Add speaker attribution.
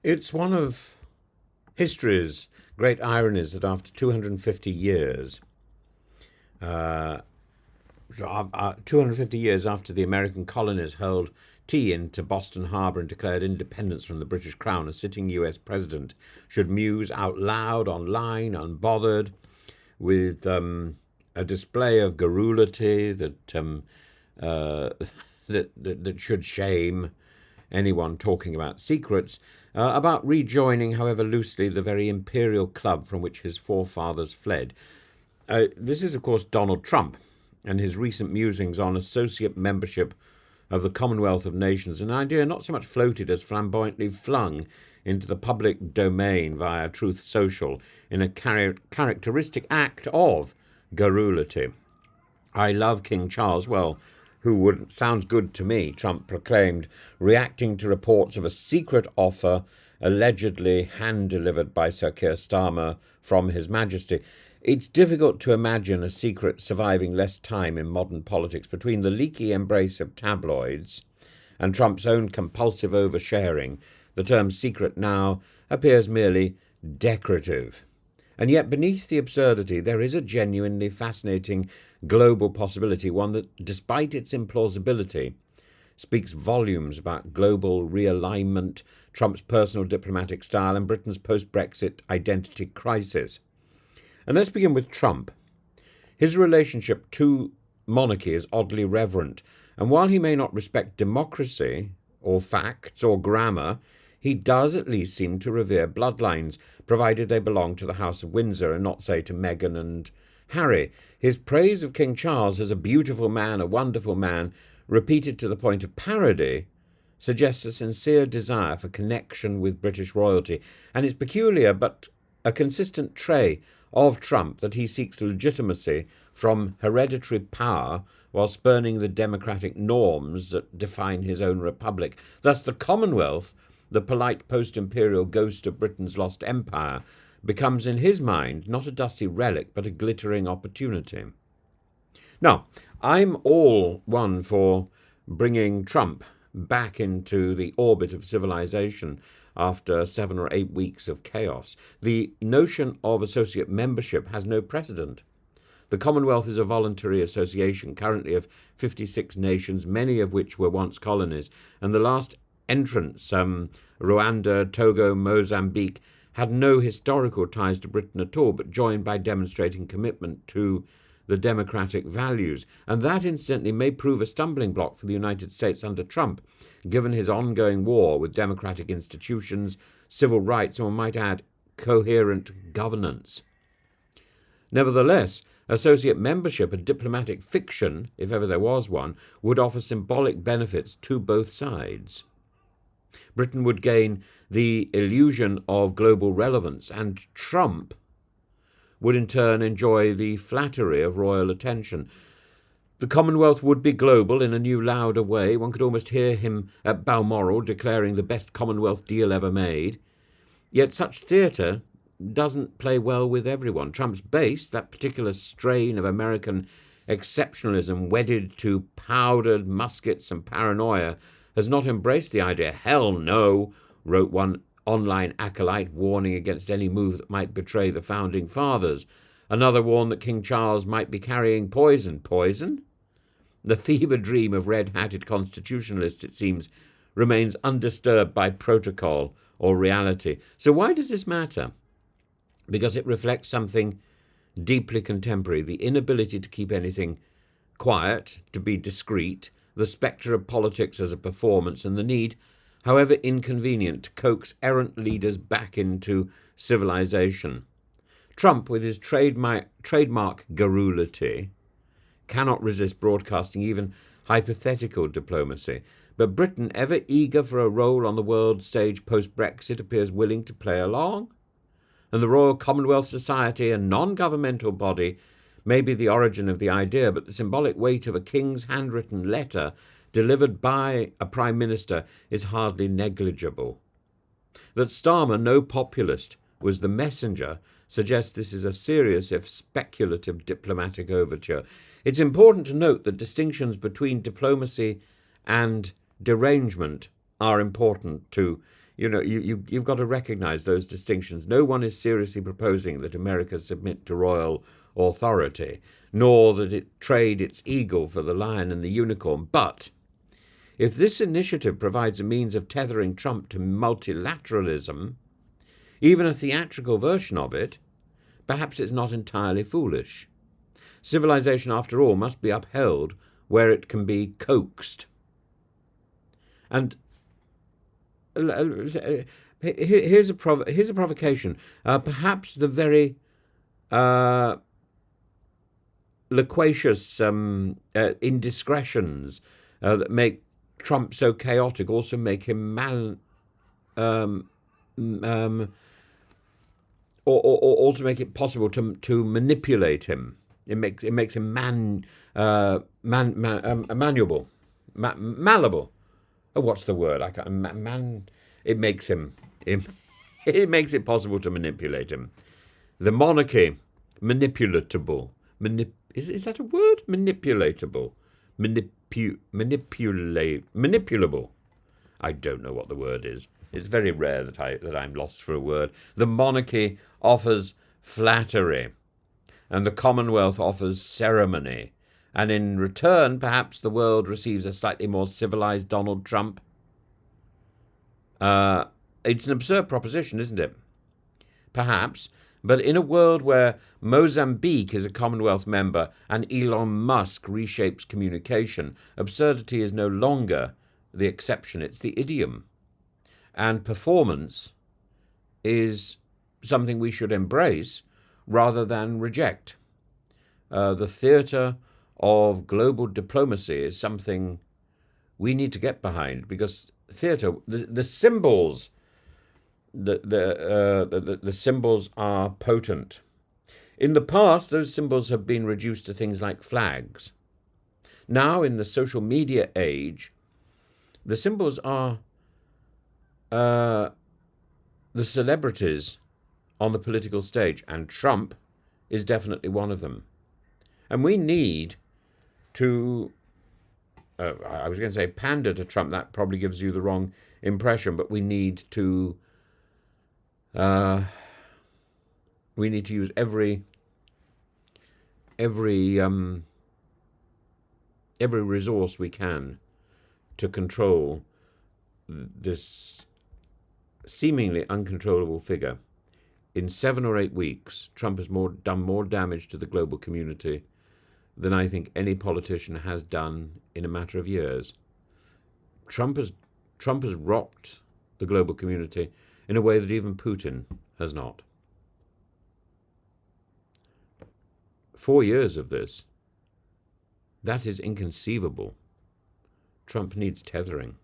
Speaker 1: It's one of history's great ironies that after 250 years, uh, 250 years after the American colonies hurled tea into Boston Harbor and declared independence from the British Crown, a sitting US president should muse out loud online, unbothered, with a display of garrulity uh, that should shame anyone talking about secrets, about rejoining, however loosely, the very imperial club from which his forefathers fled. This is, of course, Donald Trump and his recent musings on associate membership of the Commonwealth of Nations, an idea not so much floated as flamboyantly flung into the public domain via Truth Social in a characteristic act of garrulity. I love King Charles. Well, who would sounds good to me, Trump proclaimed, reacting to reports of a secret offer allegedly hand-delivered by Sir Keir Starmer from His Majesty. It's difficult to imagine a secret surviving less time in modern politics between the leaky embrace of tabloids and Trump's own compulsive oversharing. The term secret now appears merely decorative. And yet beneath the absurdity there is a genuinely fascinating global possibility, one that, despite its implausibility, speaks volumes about global realignment, Trump's personal diplomatic style, and Britain's post-Brexit identity crisis. And let's begin with Trump. His relationship to monarchy is oddly reverent, and while he may not respect democracy or facts or grammar, he does at least seem to revere bloodlines, provided they belong to the House of Windsor and not, say, to Meghan and Harry. His praise of King Charles as a beautiful man, a wonderful man, repeated to the point of parody, suggests a sincere desire for connection with British royalty, and it's peculiar but a consistent trait of Trump that he seeks legitimacy from hereditary power while spurning the democratic norms that define his own republic. Thus, the Commonwealth, the polite post-imperial ghost of Britain's lost empire, becomes in his mind not a dusty relic but a glittering opportunity. Now, I'm all one for bringing Trump back into the orbit of civilization after 7 or 8 weeks of chaos. The notion of associate membership has no precedent. The Commonwealth is a voluntary association, currently of 56 nations, many of which were once colonies, and the last entrants, Rwanda, Togo, Mozambique, had no historical ties to Britain at all, but joined by demonstrating commitment to the democratic values. And that, incidentally, may prove a stumbling block for the United States under Trump, given his ongoing war with democratic institutions, civil rights, and one might add, coherent governance. Nevertheless, associate membership, a diplomatic fiction, if ever there was one, would offer symbolic benefits to both sides. Britain would gain the illusion of global relevance, and Trump would in turn enjoy the flattery of royal attention. The Commonwealth would be global in a new, louder way. One could almost hear him at Balmoral declaring the best Commonwealth deal ever made. Yet such theatre doesn't play well with everyone. Trump's base, that particular strain of American exceptionalism wedded to powdered muskets and paranoia, has not embraced the idea. Hell no, wrote one online acolyte, warning against any move that might betray the founding fathers. Another warned that King Charles might be carrying poison. Poison? The fever dream of red-hatted constitutionalists, it seems, remains undisturbed by protocol or reality. So why does this matter? Because it reflects something deeply contemporary, the inability to keep anything quiet, to be discreet, the spectre of politics as a performance, and the need, however inconvenient, to coax errant leaders back into civilization. Trump, with his trademark garrulity, cannot resist broadcasting even hypothetical diplomacy. But Britain, ever eager for a role on the world stage post-Brexit, appears willing to play along. And the Royal Commonwealth Society, a non-governmental body, may be the origin of the idea, but the symbolic weight of a king's handwritten letter delivered by a prime minister is hardly negligible. That Starmer, no populist, was the messenger suggests this is a serious, if speculative, diplomatic overture. It's important to note that distinctions between diplomacy and derangement are important to You've got to recognize those distinctions. No one is seriously proposing that America submit to royal authority, nor that it trade its eagle for the lion and the unicorn. But if this initiative provides a means of tethering Trump to multilateralism, even a theatrical version of it, perhaps it's not entirely foolish. Civilization, after all, must be upheld where it can be coaxed. And here's a provocation. Perhaps the very loquacious indiscretions that make Trump so chaotic also make him or also make it possible to manipulate him. It makes him malleable, malleable. Oh, what's the word? It makes him. It makes it possible to manipulate him. The monarchy, manipulatable. Is that a word? Manipulatable. Manipulable. I don't know what the word is. It's very rare that I'm lost for a word. The monarchy offers flattery, and the Commonwealth offers ceremony. And in return, perhaps the world receives a slightly more civilized Donald Trump. It's an absurd proposition, isn't it? Perhaps. But in a world where Mozambique is a Commonwealth member and Elon Musk reshapes communication, absurdity is no longer the exception, it's the idiom. And performance is something we should embrace rather than reject. The theatre of global diplomacy is something we need to get behind, because theatre, the symbols, the symbols are potent. In the past, those symbols have been reduced to things like flags. Now, in the social media age, the symbols are the celebrities on the political stage, and Trump is definitely one of them. And we need to, I was going to say pander to Trump. That probably gives you the wrong impression, but we need to use every resource we can to control this seemingly uncontrollable figure. In 7 or 8 weeks, Trump has done more damage to the global community than I think any politician has done in a matter of years. Trump has rocked the global community in a way that even Putin has not. 4 years of this. That is inconceivable. Trump needs tethering.